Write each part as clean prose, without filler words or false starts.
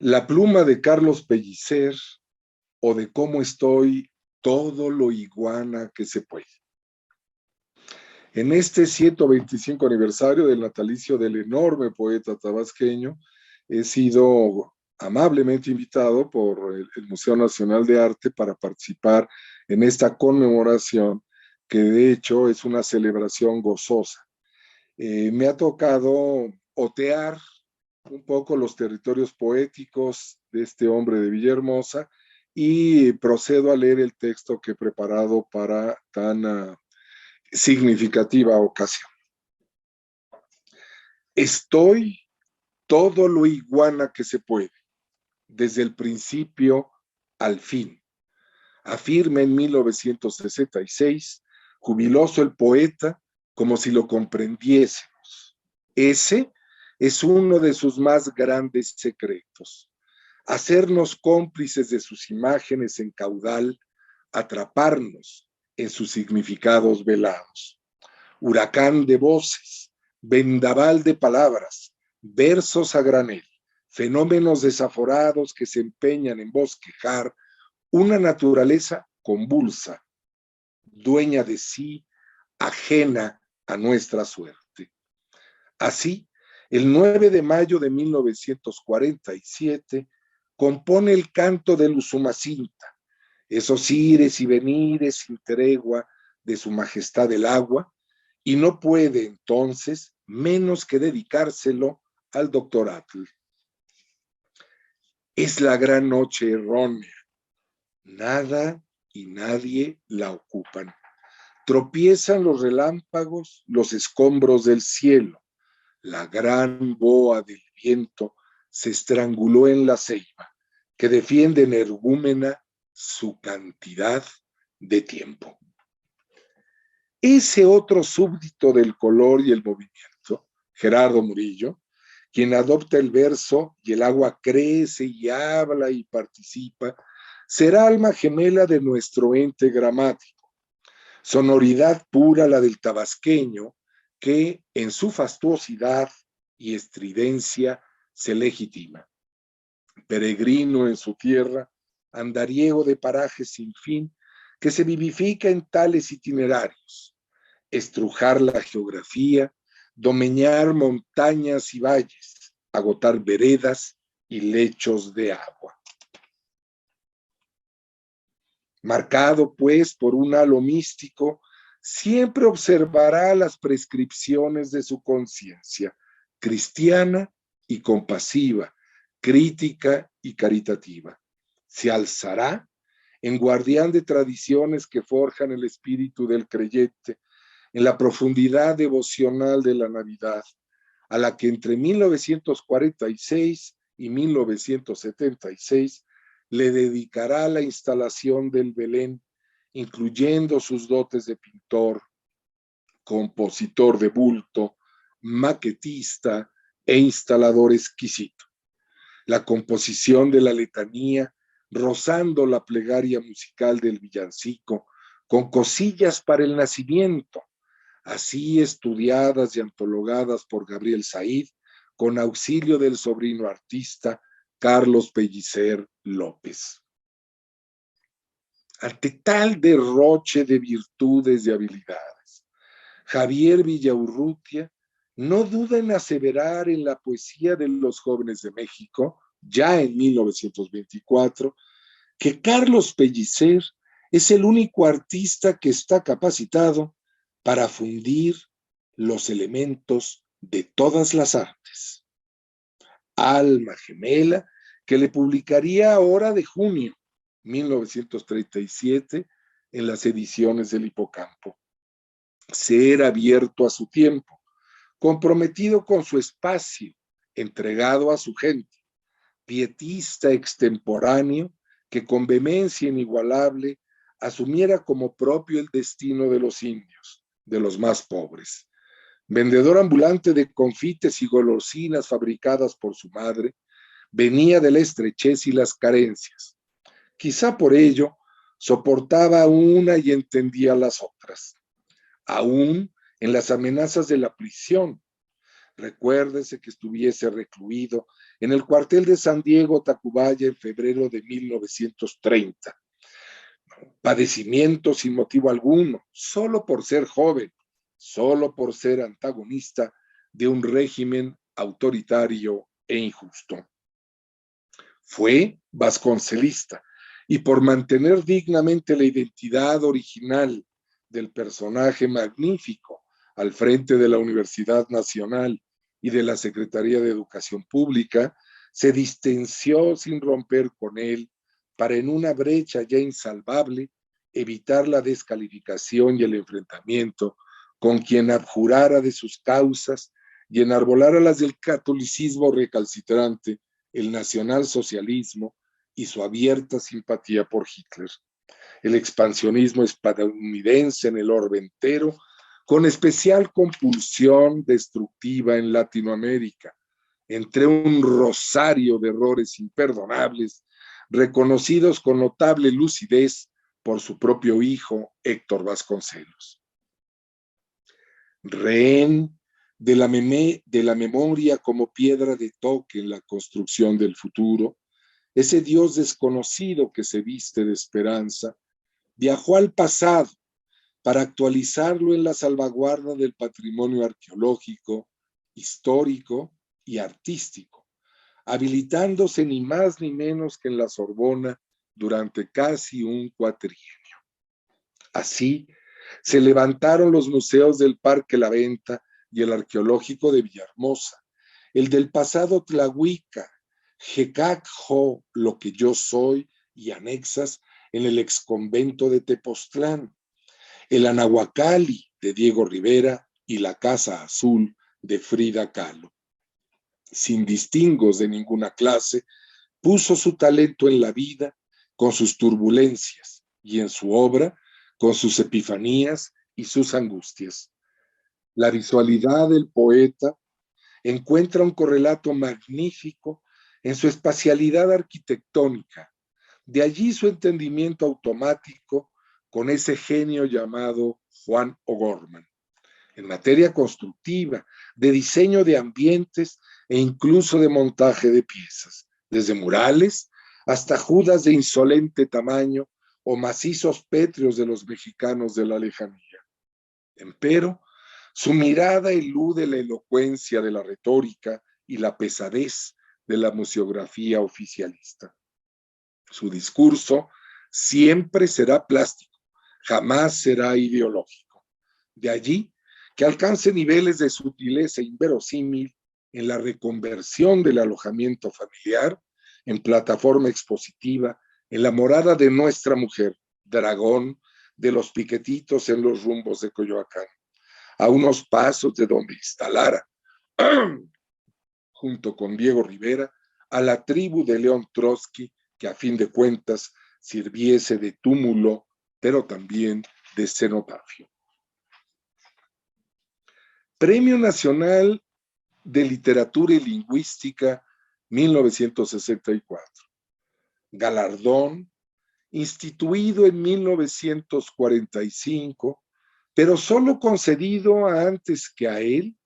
La pluma de Carlos Pellicer o de Cómo estoy, todo lo iguana que se puede. En este 125 aniversario del natalicio del enorme poeta tabasqueño, he sido amablemente invitado por el Museo Nacional de Arte para participar en esta conmemoración, que de hecho es una celebración gozosa. Me ha tocado otear un poco los territorios poéticos de este hombre de Villahermosa y procedo a leer el texto que he preparado para tan significativa ocasión. Estoy todo lo iguana que se puede, desde el principio al fin. Afirma en 1966, jubiloso el poeta, como si lo comprendiésemos. Ese es uno de sus más grandes secretos. Hacernos cómplices de sus imágenes en caudal, atraparnos en sus significados velados. Huracán de voces, vendaval de palabras, versos a granel, fenómenos desaforados que se empeñan en bosquejar una naturaleza convulsa, dueña de sí, ajena a nuestra suerte. Así, el 9 de mayo de 1947, compone el canto del Usumacinta, esos ires y venires sin tregua de su majestad el agua, y no puede entonces menos que dedicárselo al doctor Atl. Es la gran noche errónea, nada y nadie la ocupan. Tropiezan los relámpagos, los escombros del cielo. La gran boa del viento se estranguló en la ceiba, que defiende energúmena su cantidad de tiempo. Ese otro súbdito del color y el movimiento, Gerardo Murillo, quien adopta el verso y el agua crece y habla y participa, será alma gemela de nuestro ente gramático. Sonoridad pura la del tabasqueño, que en su fastuosidad y estridencia se legitima. Peregrino en su tierra, andariego de parajes sin fin, que se vivifica en tales itinerarios. Estrujar la geografía, domeñar montañas y valles, agotar veredas y lechos de agua. Marcado, pues, por un halo místico, siempre observará las prescripciones de su conciencia, cristiana y compasiva, crítica y caritativa. Se alzará en guardián de tradiciones que forjan el espíritu del creyente, en la profundidad devocional de la Navidad, a la que entre 1946 y 1976 le dedicará la instalación del Belén, incluyendo sus dotes de pintor, compositor de bulto, maquetista e instalador exquisito. La composición de la letanía, rozando la plegaria musical del villancico, con cosillas para el nacimiento, así estudiadas y antologadas por Gabriel Said, con auxilio del sobrino artista Carlos Pellicer López. Ante tal derroche de virtudes y habilidades, Javier Villaurrutia no duda en aseverar en la poesía de los jóvenes de México, ya en 1924, que Carlos Pellicer es el único artista que está capacitado para fundir los elementos de todas las artes. Alma gemela que le publicaría ahora de junio 1937 en las ediciones del Hipocampo. Ser abierto a su tiempo, comprometido con su espacio, entregado a su gente, pietista extemporáneo que con vehemencia inigualable asumiera como propio el destino de los indios, de los más pobres. Vendedor ambulante de confites y golosinas fabricadas por su madre, venía de la estrechez y las carencias. Quizá por ello soportaba una y entendía las otras. Aún en las amenazas de la prisión, Recuérdese que estuviese recluido en el cuartel de San Diego, Tacubaya, en febrero de 1930. Padecimiento sin motivo alguno, solo por ser joven, solo por ser antagonista de un régimen autoritario e injusto. Fue vasconcelista y por mantener dignamente la identidad original del personaje magnífico al frente de la Universidad Nacional y de la Secretaría de Educación Pública, se distanció sin romper con él para en una brecha ya insalvable evitar la descalificación y el enfrentamiento con quien abjurara de sus causas y enarbolara las del catolicismo recalcitrante, el nacionalsocialismo y su abierta simpatía por Hitler. El expansionismo estadounidense en el orbe entero, con especial compulsión destructiva en Latinoamérica, entre un rosario de errores imperdonables, reconocidos con notable lucidez por su propio hijo, Héctor Vasconcelos. Rehén de la memoria como piedra de toque en la construcción del futuro, ese Dios desconocido que se viste de esperanza, viajó al pasado para actualizarlo en la salvaguarda del patrimonio arqueológico, histórico y artístico, habilitándose ni más ni menos que en la Sorbona durante casi un cuatrienio. Así, se levantaron los museos del Parque La Venta y el arqueológico de Villahermosa, el del pasado Tlahuica, Jecacjo, lo que yo soy, y anexas en el exconvento de Tepoztlán, el Anahuacalli de Diego Rivera y la Casa Azul de Frida Kahlo. Sin distingos de ninguna clase, puso su talento en la vida con sus turbulencias y en su obra con sus epifanías y sus angustias. La visualidad del poeta encuentra un correlato magnífico en su espacialidad arquitectónica. De allí su entendimiento automático con ese genio llamado Juan O'Gorman. En materia constructiva, de diseño de ambientes e incluso de montaje de piezas, desde murales hasta judas de insolente tamaño o macizos pétreos de los mexicanos de la lejanía. Empero, su mirada elude la elocuencia de la retórica y la pesadez de la museografía oficialista. Su discurso siempre será plástico, jamás será ideológico. De allí que alcance niveles de sutileza inverosímil en la reconversión del alojamiento familiar en plataforma expositiva en la morada de nuestra mujer, Dragón, de los piquetitos en los rumbos de Coyoacán, a unos pasos de donde instalara, junto con Diego Rivera, a la tribu de León Trotsky, que a fin de cuentas sirviese de túmulo, pero también de cenotafio. Premio Nacional de Literatura y Lingüística 1964. Galardón instituido en 1945, pero solo concedido antes que a él,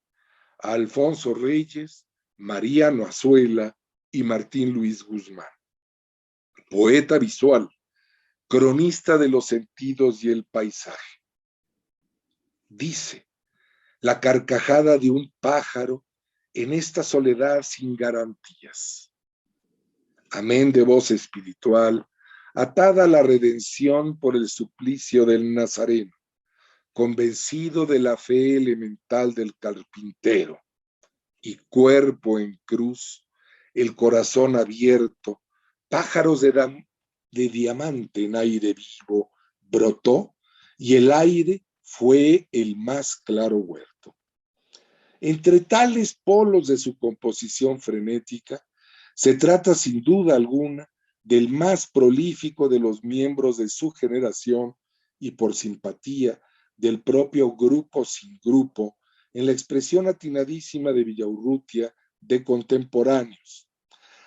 a Alfonso Reyes, Mariano Azuela y Martín Luis Guzmán. Poeta visual, cronista de los sentidos y el paisaje. Dice, la carcajada de un pájaro en esta soledad sin garantías. Amén de voz espiritual, atada a la redención por el suplicio del Nazareno, convencido de la fe elemental del carpintero, y cuerpo en cruz, el corazón abierto, pájaros de diamante en aire vivo, brotó, y el aire fue el más claro huerto. Entre tales polos de su composición frenética, se trata sin duda alguna del más prolífico de los miembros de su generación y por simpatía del propio grupo sin grupo, en la expresión atinadísima de Villaurrutia de contemporáneos,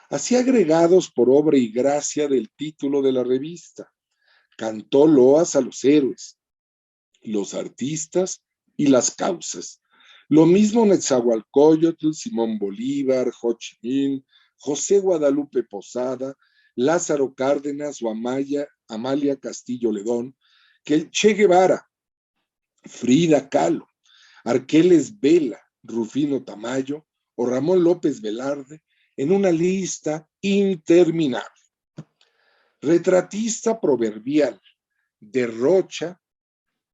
así agregados por obra y gracia del título de la revista. Cantó loas a los héroes, los artistas y las causas, Lo mismo Netzahualcóyotl, Simón Bolívar, Ho Chi Minh, José Guadalupe Posada, Lázaro Cárdenas o Amalia Castillo Ledón, que el Che Guevara, Frida Kahlo, Arqueles Vela, Rufino Tamayo o Ramón López Velarde, en una lista interminable. Retratista proverbial, derrocha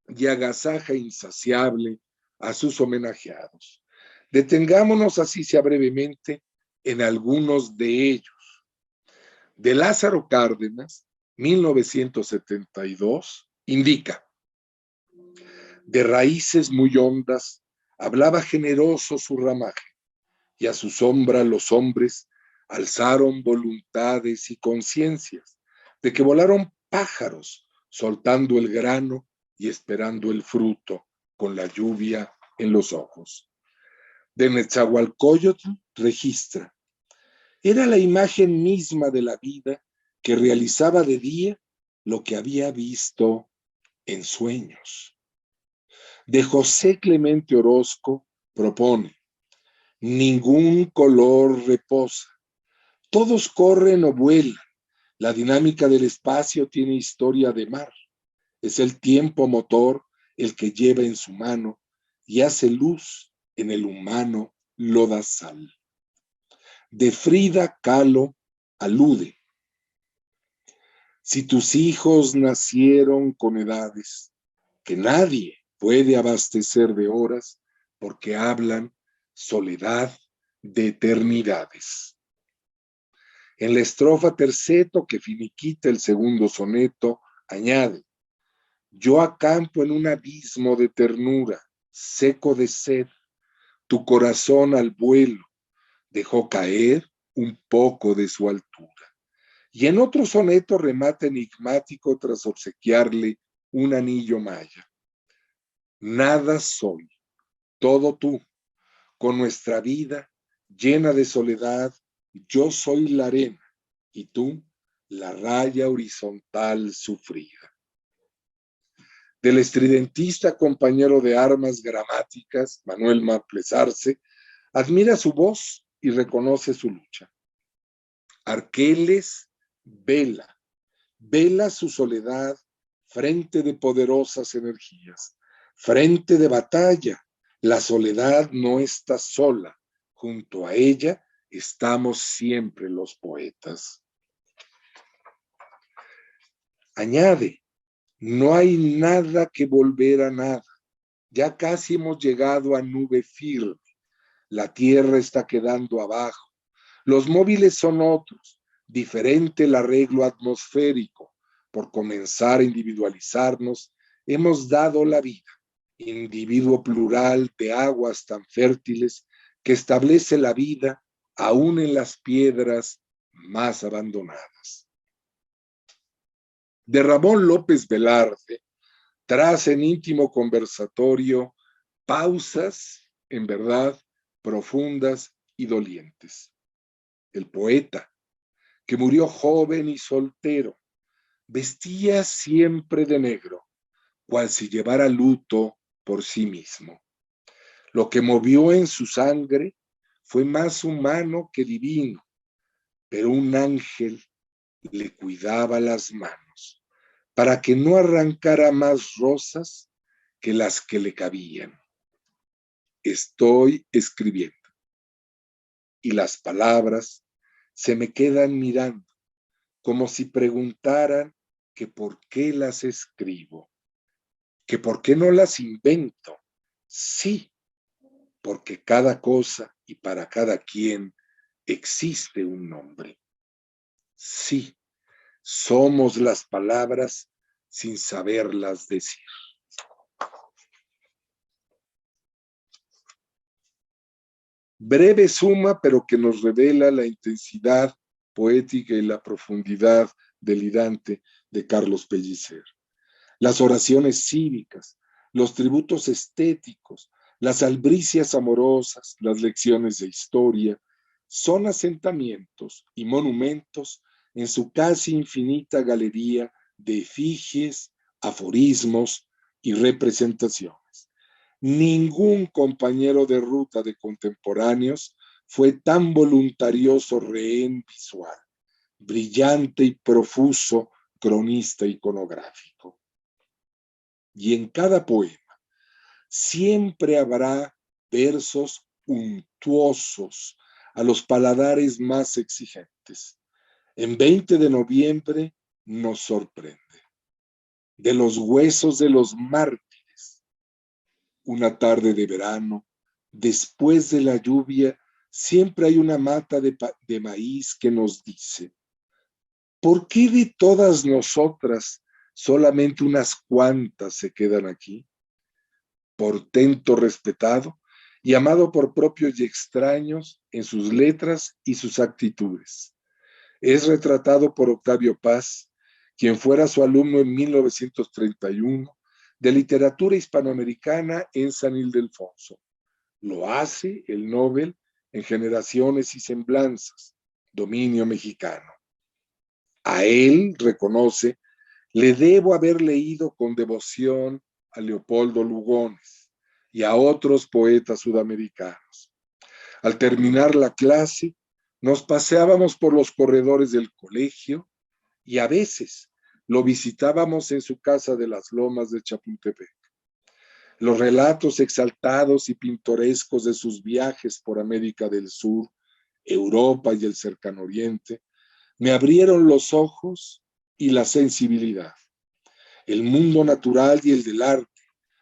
y agasaja insaciable a sus homenajeados. Detengámonos así sea brevemente en algunos de ellos. De Lázaro Cárdenas, 1972, indica: de raíces muy hondas hablaba generoso su ramaje, y a su sombra los hombres alzaron voluntades y conciencias, de que volaron pájaros soltando el grano y esperando el fruto con la lluvia en los ojos. De Netzahualcóyotl registra: era la imagen misma de la vida que realizaba de día lo que había visto en sueños. De José Clemente Orozco propone: ningún color reposa, todos corren o vuelan, la dinámica del espacio tiene historia de mar, es el tiempo motor el que lleva en su mano y hace luz en el humano lodazal. De Frida Kahlo alude: si tus hijos nacieron con edades que nadie puede abastecer de horas, porque hablan soledad de eternidades. En la estrofa terceto que finiquita el segundo soneto, añade: yo acampo en un abismo de ternura, seco de sed, tu corazón al vuelo dejó caer un poco de su altura. Y en otro soneto remata enigmático tras obsequiarle un anillo maya: nada soy, todo tú, con nuestra vida llena de soledad, yo soy la arena y tú la raya horizontal sufrida. Del estridentista compañero de armas gramáticas, Manuel Maples Arce, admira su voz y reconoce su lucha. Arqueles vela, vela su soledad frente de poderosas energías, frente de batalla. La soledad no está sola, junto a ella estamos siempre los poetas. Añade: no hay nada que volver a nada, ya casi hemos llegado a nube firme, la tierra está quedando abajo, los móviles son otros, diferente el arreglo atmosférico, por comenzar a individualizarnos, hemos dado la vida, individuo plural de aguas tan fértiles que establece la vida aún en las piedras más abandonadas. De Ramón López Velarde, tras en íntimo conversatorio pausas, en verdad, profundas y dolientes. El poeta, que murió joven y soltero, vestía siempre de negro, cual si llevara luto por sí mismo. Lo que movió en su sangre fue más humano que divino, pero un ángel le cuidaba las manos para que no arrancara más rosas que las que le cabían. Estoy escribiendo y las palabras se me quedan mirando como si preguntaran que por qué las escribo, que por qué no las invento. Sí, porque cada cosa y para cada quien existe un nombre. Sí, somos las palabras sin saberlas decir. Breve suma, pero que nos revela la intensidad poética y la profundidad delirante de Carlos Pellicer. Las oraciones cívicas, los tributos estéticos, las albricias amorosas, las lecciones de historia, son asentamientos y monumentos en su casi infinita galería de efigies, aforismos y representaciones. Ningún compañero de ruta de contemporáneos fue tan voluntarioso rehén visual, brillante y profuso cronista iconográfico. Y en cada poema siempre habrá versos untuosos a los paladares más exigentes. En 20 de noviembre nos sorprende. De los huesos de los mártires, una tarde de verano, después de la lluvia, siempre hay una mata de maíz que nos dice: ¿por qué de todas nosotras solamente unas cuantas se quedan aquí? Portento respetado y amado por propios y extraños en sus letras y sus actitudes. Es retratado por Octavio Paz, quien fuera su alumno en 1931 de literatura hispanoamericana en San Ildefonso. Lo hace el Nobel en Generaciones y Semblanzas, dominio mexicano. A él, reconoce, le debo haber leído con devoción a Leopoldo Lugones y a otros poetas sudamericanos. Al terminar la clase, nos paseábamos por los corredores del colegio y a veces lo visitábamos en su casa de las Lomas de Chapultepec. Los relatos exaltados y pintorescos de sus viajes por América del Sur, Europa y el Cercano Oriente me abrieron los ojos y la sensibilidad. El mundo natural y el del arte,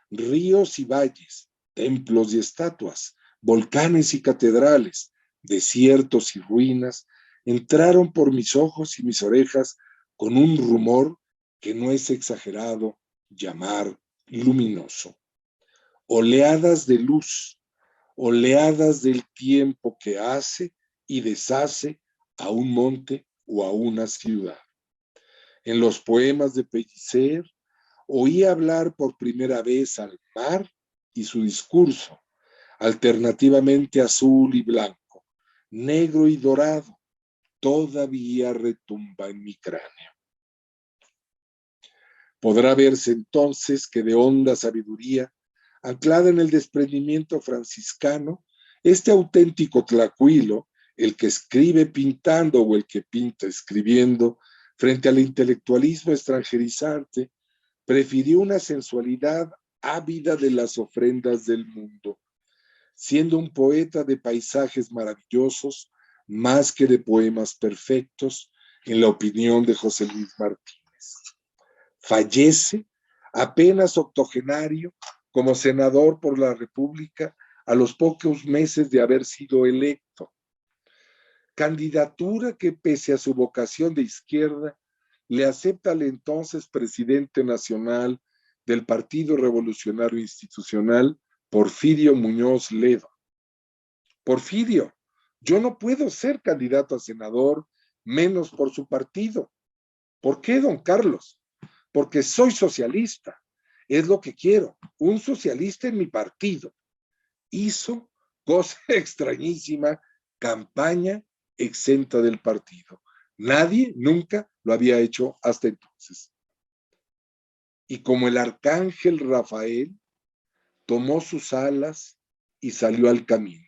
ríos y valles, templos y estatuas, volcanes y catedrales, desiertos y ruinas, entraron por mis ojos y mis orejas con un rumor que no es exagerado llamar luminoso. Oleadas de luz, oleadas del tiempo que hace y deshace a un monte o a una ciudad. En los poemas de Pellicer oí hablar por primera vez al mar y su discurso, alternativamente azul y blanco, negro y dorado, todavía retumba en mi cráneo. Podrá verse entonces que de honda sabiduría, anclada en el desprendimiento franciscano, este auténtico tlacuilo, el que escribe pintando o el que pinta escribiendo, frente al intelectualismo extranjerizante, prefirió una sensualidad ávida de las ofrendas del mundo, siendo un poeta de paisajes maravillosos más que de poemas perfectos, en la opinión de José Luis Martínez. Fallece apenas octogenario como senador por la República a los pocos meses de haber sido electo. Candidatura que, pese a su vocación de izquierda, le acepta al entonces presidente nacional del Partido Revolucionario Institucional, Porfirio Muñoz Ledo. Porfirio, yo no puedo ser candidato a senador, menos por su partido. ¿Por qué, don Carlos? Porque soy socialista. Es lo que quiero, un socialista en mi partido. Hizo, cosa extrañísima, campaña exenta del partido. Nadie nunca lo había hecho hasta entonces. Y como el arcángel Rafael, tomó sus alas y salió al camino.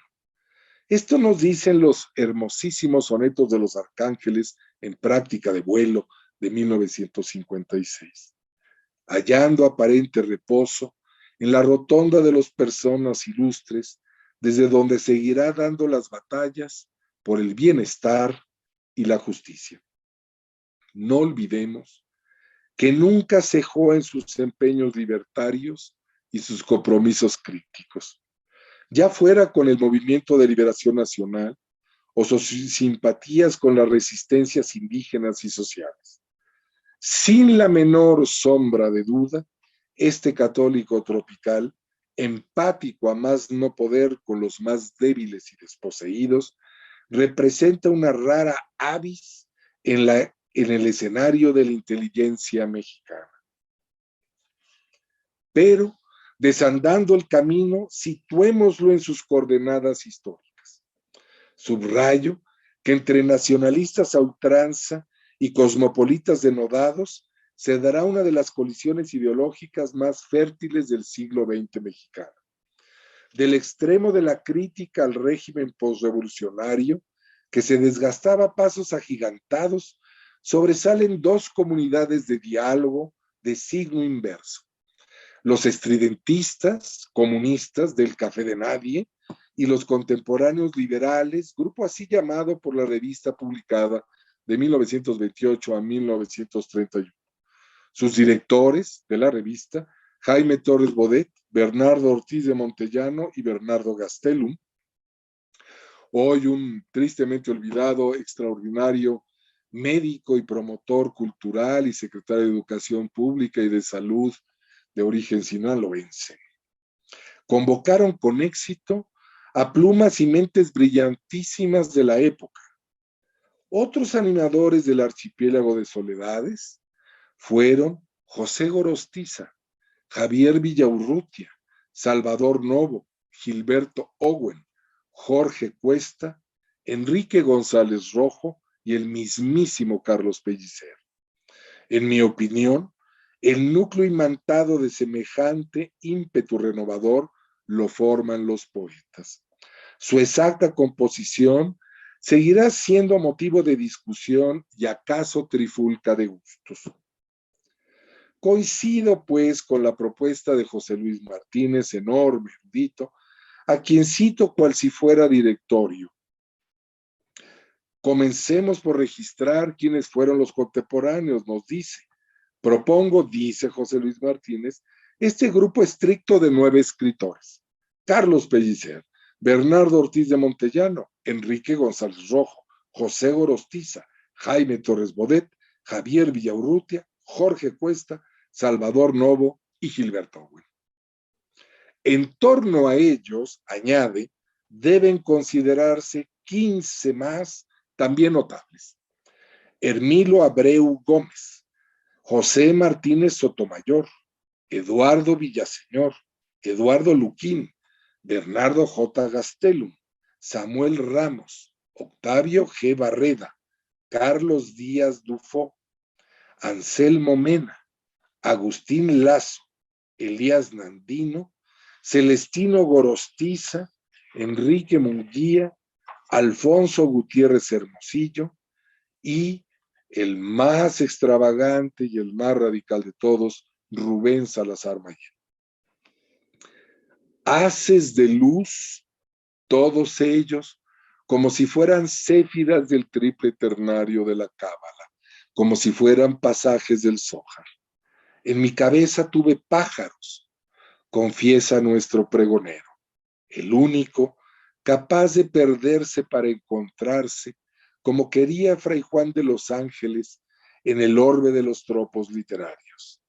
Esto nos dicen los hermosísimos sonetos de los arcángeles en práctica de vuelo de 1956. Hallando aparente reposo en la rotonda de las personas ilustres, desde donde seguirá dando las batallas por el bienestar y la justicia. No olvidemos que nunca cejó en sus empeños libertarios y sus compromisos críticos, ya fuera con el Movimiento de Liberación Nacional o sus simpatías con las resistencias indígenas y sociales. Sin la menor sombra de duda, este católico tropical, empático a más no poder con los más débiles y desposeídos, representa una rara avis en el escenario de la inteligencia mexicana. Pero, desandando el camino, situémoslo en sus coordenadas históricas. Subrayo que entre nacionalistas a ultranza y cosmopolitas denodados se dará una de las colisiones ideológicas más fértiles del siglo XX mexicano. Del extremo de la crítica al régimen posrevolucionario, que se desgastaba a pasos agigantados, sobresalen dos comunidades de diálogo de signo inverso: los estridentistas, comunistas del Café de Nadie, y los contemporáneos liberales, grupo así llamado por la revista publicada de 1928 a 1931. Sus directores de la revista, Jaime Torres Bodet, Bernardo Ortiz de Montellano y Bernardo Gastelum, hoy un tristemente olvidado, extraordinario médico y promotor cultural y secretario de Educación Pública y de Salud de origen sinaloense. Convocaron con éxito a plumas y mentes brillantísimas de la época. Otros animadores del archipiélago de soledades fueron José Gorostiza, Javier Villaurrutia, Salvador Novo, Gilberto Owen, Jorge Cuesta, Enrique González Rojo y el mismísimo Carlos Pellicer. En mi opinión, el núcleo imantado de semejante ímpetu renovador lo forman los poetas. Su exacta composición seguirá siendo motivo de discusión y acaso trifulca de gustos. Coincido, pues, con la propuesta de José Luis Martínez, enorme erudito, a quien cito cual si fuera directorio. Comencemos por registrar quiénes fueron los contemporáneos, nos dice. Propongo, dice José Luis Martínez, este grupo estricto de 9 escritores: Carlos Pellicer, Bernardo Ortiz de Montellano, Enrique González Rojo, José Gorostiza, Jaime Torres Bodet, Javier Villaurrutia, Jorge Cuesta, Salvador Novo y Gilberto Owen. En torno a ellos, añade, deben considerarse 15 más también notables: Hermilo Abreu Gómez, José Martínez Sotomayor, Eduardo Villaseñor, Eduardo Luquín, Bernardo J. Gastelum, Samuel Ramos, Octavio G. Barreda, Carlos Díaz Dufó, Anselmo Mena, Agustín Lazo, Elías Nandino, Celestino Gorostiza, Enrique Munguía, Alfonso Gutiérrez Hermosillo y el más extravagante y el más radical de todos, Rubén Salazar Mayen. Haces de luz, todos ellos, como si fueran céfiras del triple ternario de la Cábala, como si fueran pasajes del Zóhar. En mi cabeza tuve pájaros, confiesa nuestro pregonero, el único capaz de perderse para encontrarse, como quería Fray Juan de los Ángeles en el orbe de los tropos literarios,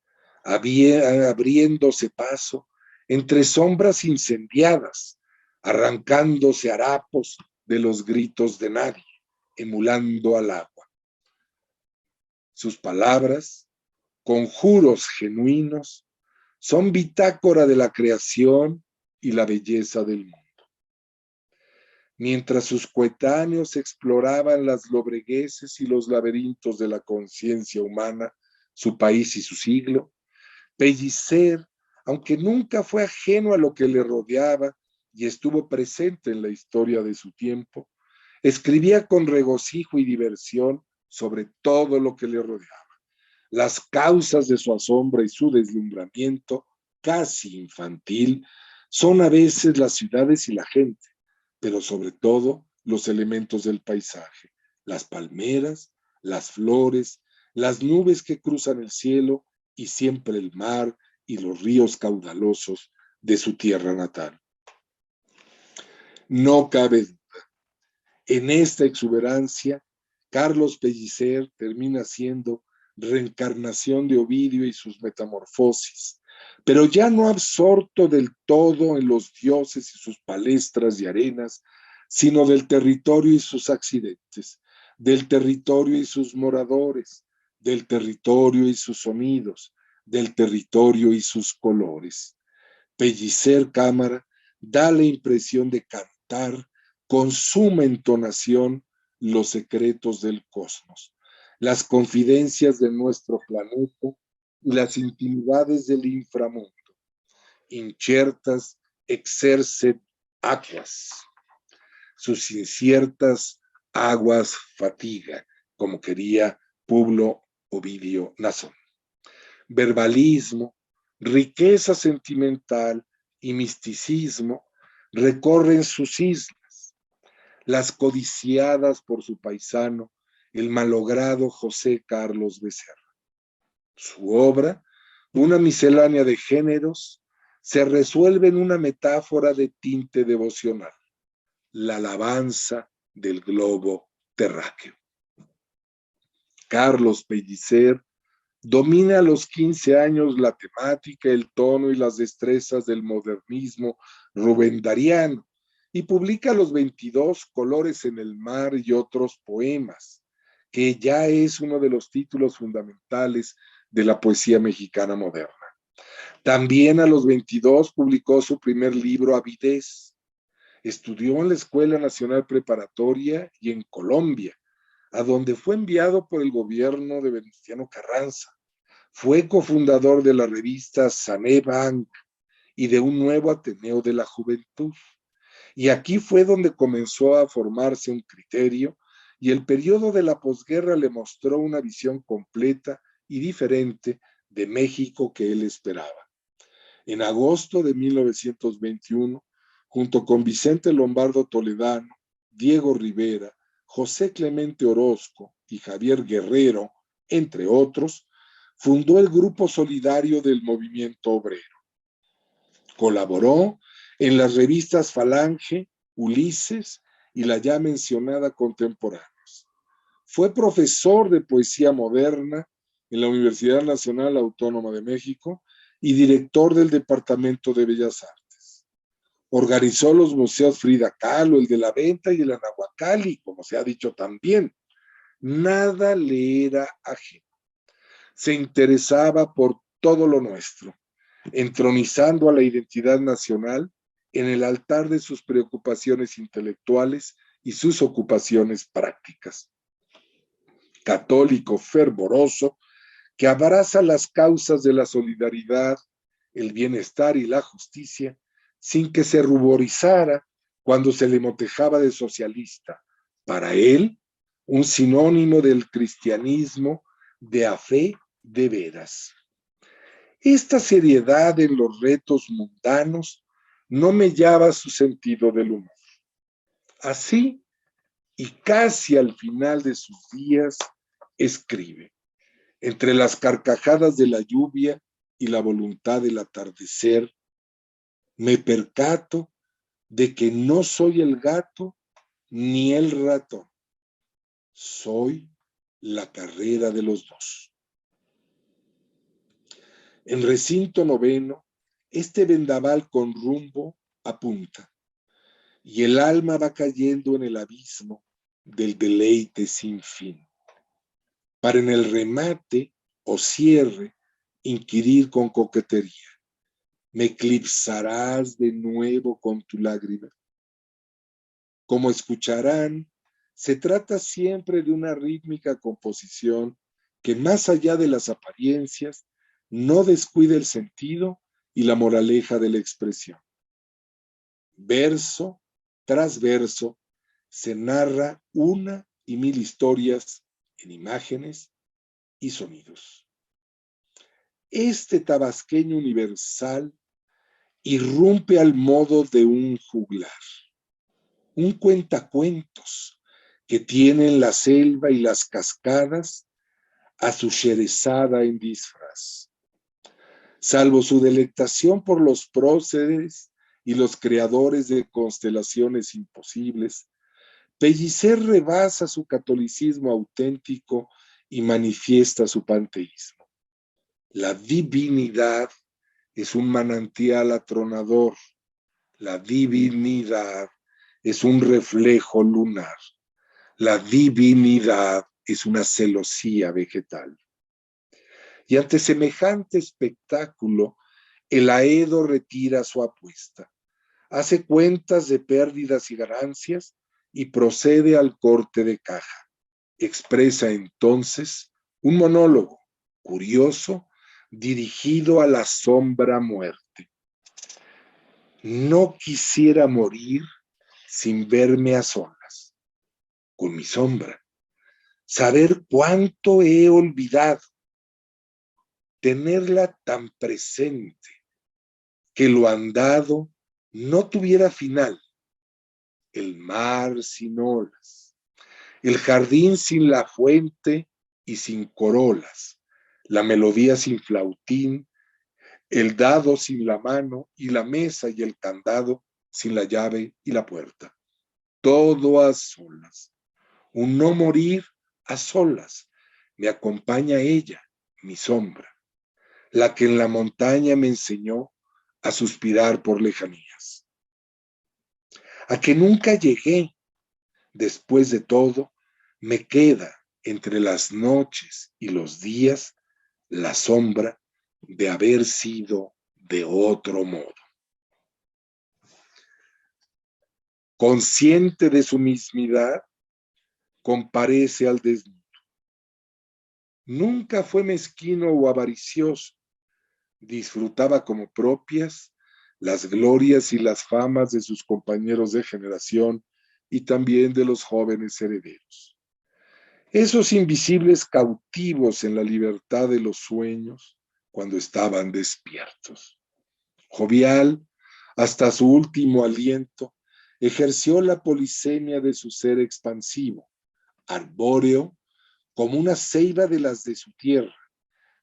abriéndose paso entre sombras incendiadas, arrancándose harapos de los gritos de nadie, emulando al agua. Sus palabras, conjuros genuinos, son bitácora de la creación y la belleza del mundo. Mientras sus coetáneos exploraban las lobregueces y los laberintos de la conciencia humana, su país y su siglo, Pellicer, aunque nunca fue ajeno a lo que le rodeaba y estuvo presente en la historia de su tiempo, escribía con regocijo y diversión sobre todo lo que le rodeaba. Las causas de su asombro y su deslumbramiento, casi infantil, son a veces las ciudades y la gente, pero sobre todo los elementos del paisaje: las palmeras, las flores, las nubes que cruzan el cielo y siempre el mar y los ríos caudalosos de su tierra natal. No cabe duda, en esta exuberancia, Carlos Pellicer termina siendo reencarnación de Ovidio y sus metamorfosis, pero ya no absorto del todo en los dioses y sus palestras y arenas, sino del territorio y sus accidentes, del territorio y sus moradores, del territorio y sus sonidos, del territorio y sus colores. Pellicer Cámara da la impresión de cantar con suma entonación los secretos del cosmos, las confidencias de nuestro planeta y las intimidades del inframundo, inchertas exercet aquas. Sus inciertas aguas fatiga, como quería Publio Ovidio Nasón. Verbalismo, riqueza sentimental y misticismo recorren sus islas, las codiciadas por su paisano, el malogrado José Carlos Becerra. Su obra, una miscelánea de géneros, se resuelve en una metáfora de tinte devocional, la alabanza del globo terráqueo. Carlos Pellicer domina a los 15 años la temática, el tono y las destrezas del modernismo rubendariano y publica a los 22 Colores en el mar y otros poemas, que ya es uno de los títulos fundamentales de la poesía mexicana moderna. También a los 22 publicó su primer libro, Avidez. Estudió en la Escuela Nacional Preparatoria y en Colombia, a donde fue enviado por el gobierno de Venustiano Carranza. Fue cofundador de la revista Sané Bank y de un nuevo Ateneo de la Juventud. Y aquí fue donde comenzó a formarse un criterio, y el periodo de la posguerra le mostró una visión completa y diferente de México que él esperaba. En agosto de 1921, junto con Vicente Lombardo Toledano, Diego Rivera, José Clemente Orozco y Javier Guerrero, entre otros, fundó el Grupo Solidario del Movimiento Obrero. Colaboró en las revistas Falange, Ulises y la ya mencionada Contemporáneos. Fue profesor de poesía moderna en la Universidad Nacional Autónoma de México y director del Departamento de Bellas Artes. Organizó los museos Frida Kahlo, el de la Venta y el Anahuacalli, como se ha dicho también. Nada le era ajeno. Se interesaba por todo lo nuestro, entronizando a la identidad nacional en el altar de sus preocupaciones intelectuales y sus ocupaciones prácticas. Católico fervoroso, que abraza las causas de la solidaridad, el bienestar y la justicia, sin que se ruborizara cuando se le motejaba de socialista. Para él, un sinónimo del cristianismo de a fe de veras. Esta seriedad en los retos mundanos no mellaba su sentido del humor. Así, y casi al final de sus días, escribe: entre las carcajadas de la lluvia y la voluntad del atardecer, me percato de que no soy el gato ni el ratón, soy la carrera de los dos. En recinto noveno, este vendaval con rumbo apunta, y el alma va cayendo en el abismo del deleite sin fin, para en el remate o cierre inquirir con coquetería: ¿me eclipsarás de nuevo con tu lágrima? Como escucharán, se trata siempre de una rítmica composición que, más allá de las apariencias, no descuida el sentido y la moraleja de la expresión. Verso tras verso se narra una y mil historias en imágenes y sonidos. Este tabasqueño universal irrumpe al modo de un juglar, un cuentacuentos que tiene en la selva y las cascadas a su Sherezada en disfraz. Salvo su delectación por los próceres y los creadores de constelaciones imposibles, Pellicer rebasa su catolicismo auténtico y manifiesta su panteísmo. La divinidad es un manantial atronador, la divinidad es un reflejo lunar, la divinidad es una celosía vegetal. Y ante semejante espectáculo, el aedo retira su apuesta, hace cuentas de pérdidas y ganancias y procede al corte de caja. Expresa entonces un monólogo curioso dirigido a la sombra muerte. No quisiera morir sin verme a solas, con mi sombra, saber cuánto he olvidado, tenerla tan presente, que lo andado no tuviera final, el mar sin olas, el jardín sin la fuente y sin corolas, la melodía sin flautín, el dado sin la mano y la mesa y el candado sin la llave y la puerta. Todo a solas, un no morir a solas. Me acompaña ella, mi sombra, la que en la montaña me enseñó a suspirar por lejanías. A que nunca llegué, después de todo, me queda entre las noches y los días la sombra de haber sido de otro modo. Consciente de su mismidad, comparece al desnudo. Nunca fue mezquino o avaricioso, disfrutaba como propias las glorias y las famas de sus compañeros de generación y también de los jóvenes herederos. Esos invisibles cautivos en la libertad de los sueños cuando estaban despiertos. Jovial, hasta su último aliento, ejerció la polisemia de su ser expansivo, arbóreo, como una ceiba de las de su tierra,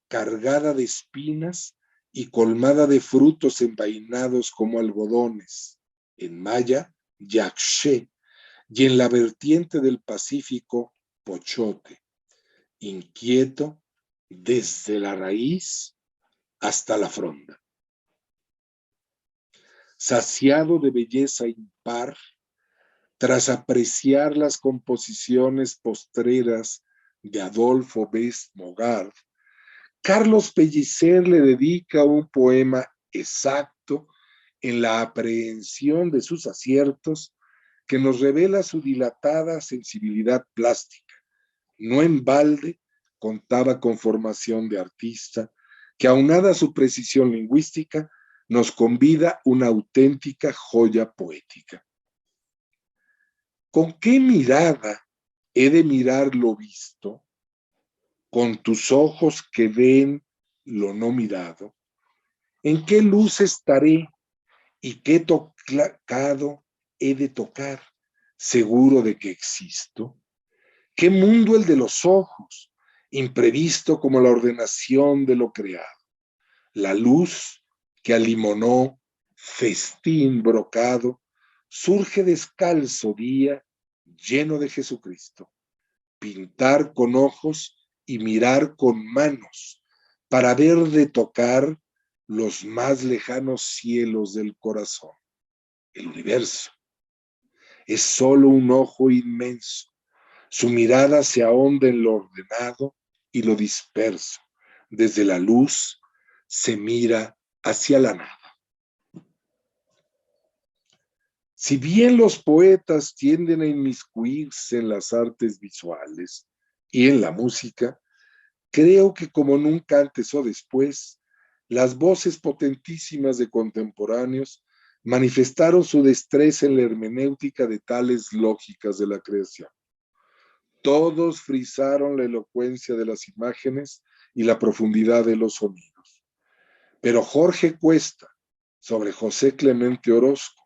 cargada de espinas y colmada de frutos envainados como algodones, en maya, yaxché, y en la vertiente del Pacífico, pochote, inquieto desde la raíz hasta la fronda. Saciado de belleza impar, tras apreciar las composiciones postreras de Adolfo Best Mogart, Carlos Pellicer le dedica un poema exacto en la aprehensión de sus aciertos que nos revela su dilatada sensibilidad plástica. No en balde contaba con formación de artista, que aunada a su precisión lingüística, nos convida una auténtica joya poética. ¿Con qué mirada he de mirar lo visto? Con tus ojos que ven lo no mirado. ¿En qué luz estaré y qué tocado he de tocar, seguro de que existo? ¿Qué mundo el de los ojos, imprevisto como la ordenación de lo creado? La luz que alimonó, festín brocado, surge descalzo día, lleno de Jesucristo. Pintar con ojos y mirar con manos, para ver de tocar los más lejanos cielos del corazón. El universo es solo un ojo inmenso. Su mirada se ahonda en lo ordenado y lo disperso. Desde la luz se mira hacia la nada. Si bien los poetas tienden a inmiscuirse en las artes visuales y en la música, creo que como nunca antes o después, las voces potentísimas de contemporáneos manifestaron su destreza en la hermenéutica de tales lógicas de la creación. Todos frisaron la elocuencia de las imágenes y la profundidad de los sonidos. Pero Jorge Cuesta, sobre José Clemente Orozco,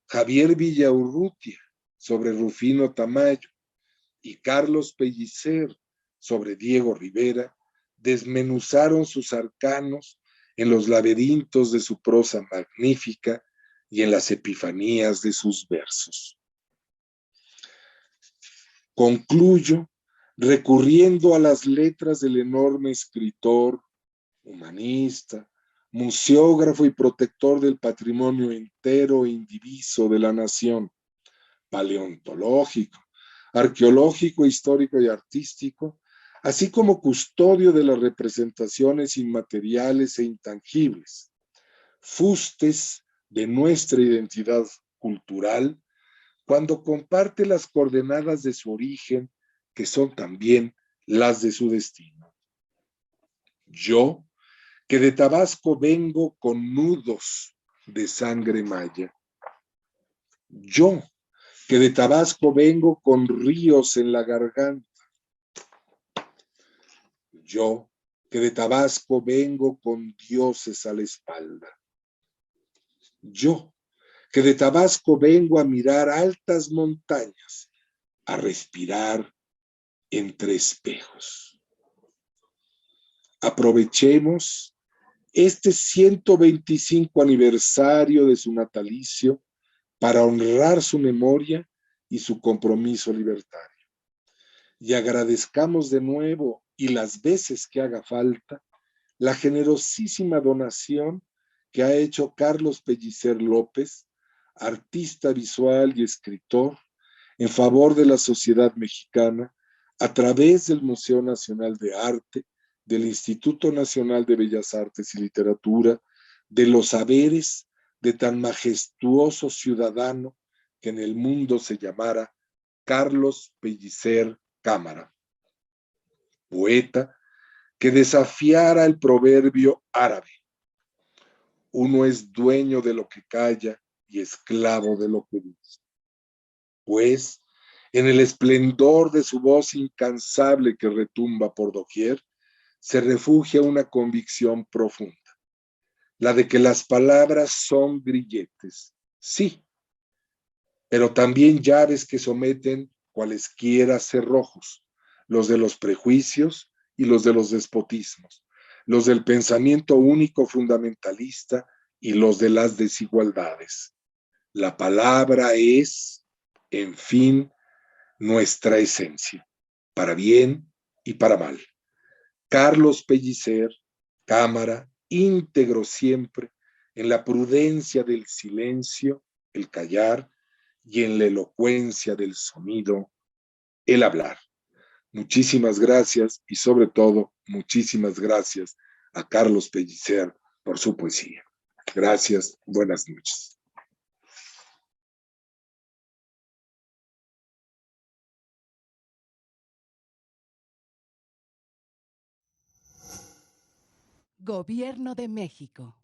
Javier Villaurrutia, sobre Rufino Tamayo, y Carlos Pellicer, sobre Diego Rivera, desmenuzaron sus arcanos en los laberintos de su prosa magnífica y en las epifanías de sus versos. Concluyo recurriendo a las letras del enorme escritor, humanista, museógrafo y protector del patrimonio entero e indiviso de la nación, paleontológico, arqueológico, histórico y artístico, así como custodio de las representaciones inmateriales e intangibles, fustes de nuestra identidad cultural, cuando comparte las coordenadas de su origen, que son también las de su destino. Yo, que de Tabasco vengo con nudos de sangre maya. Yo, que de Tabasco vengo con ríos en la garganta. Yo, que de Tabasco vengo con dioses a la espalda. Yo, que de Tabasco vengo a mirar altas montañas, a respirar entre espejos. Aprovechemos este 125 aniversario de su natalicio para honrar su memoria y su compromiso libertario. Y agradezcamos de nuevo y las veces que haga falta la generosísima donación que ha hecho Carlos Pellicer López, artista visual y escritor, en favor de la sociedad mexicana a través del Museo Nacional de Arte, del Instituto Nacional de Bellas Artes y Literatura, de los saberes de tan majestuoso ciudadano que en el mundo se llamara Carlos Pellicer Cámara, poeta que desafiara el proverbio árabe: uno es dueño de lo que calla y esclavo de lo que dice. Pues, en el esplendor de su voz incansable que retumba por doquier, se refugia una convicción profunda, la de que las palabras son grilletes, sí, pero también llaves que someten cualesquiera cerrojos, los de los prejuicios y los de los despotismos, los del pensamiento único fundamentalista y los de las desigualdades. La palabra es, en fin, nuestra esencia, para bien y para mal. Carlos Pellicer, Cámara, íntegro siempre en la prudencia del silencio, el callar, y en la elocuencia del sonido, el hablar. Muchísimas gracias y sobre todo muchísimas gracias a Carlos Pellicer por su poesía. Gracias, buenas noches. Gobierno de México.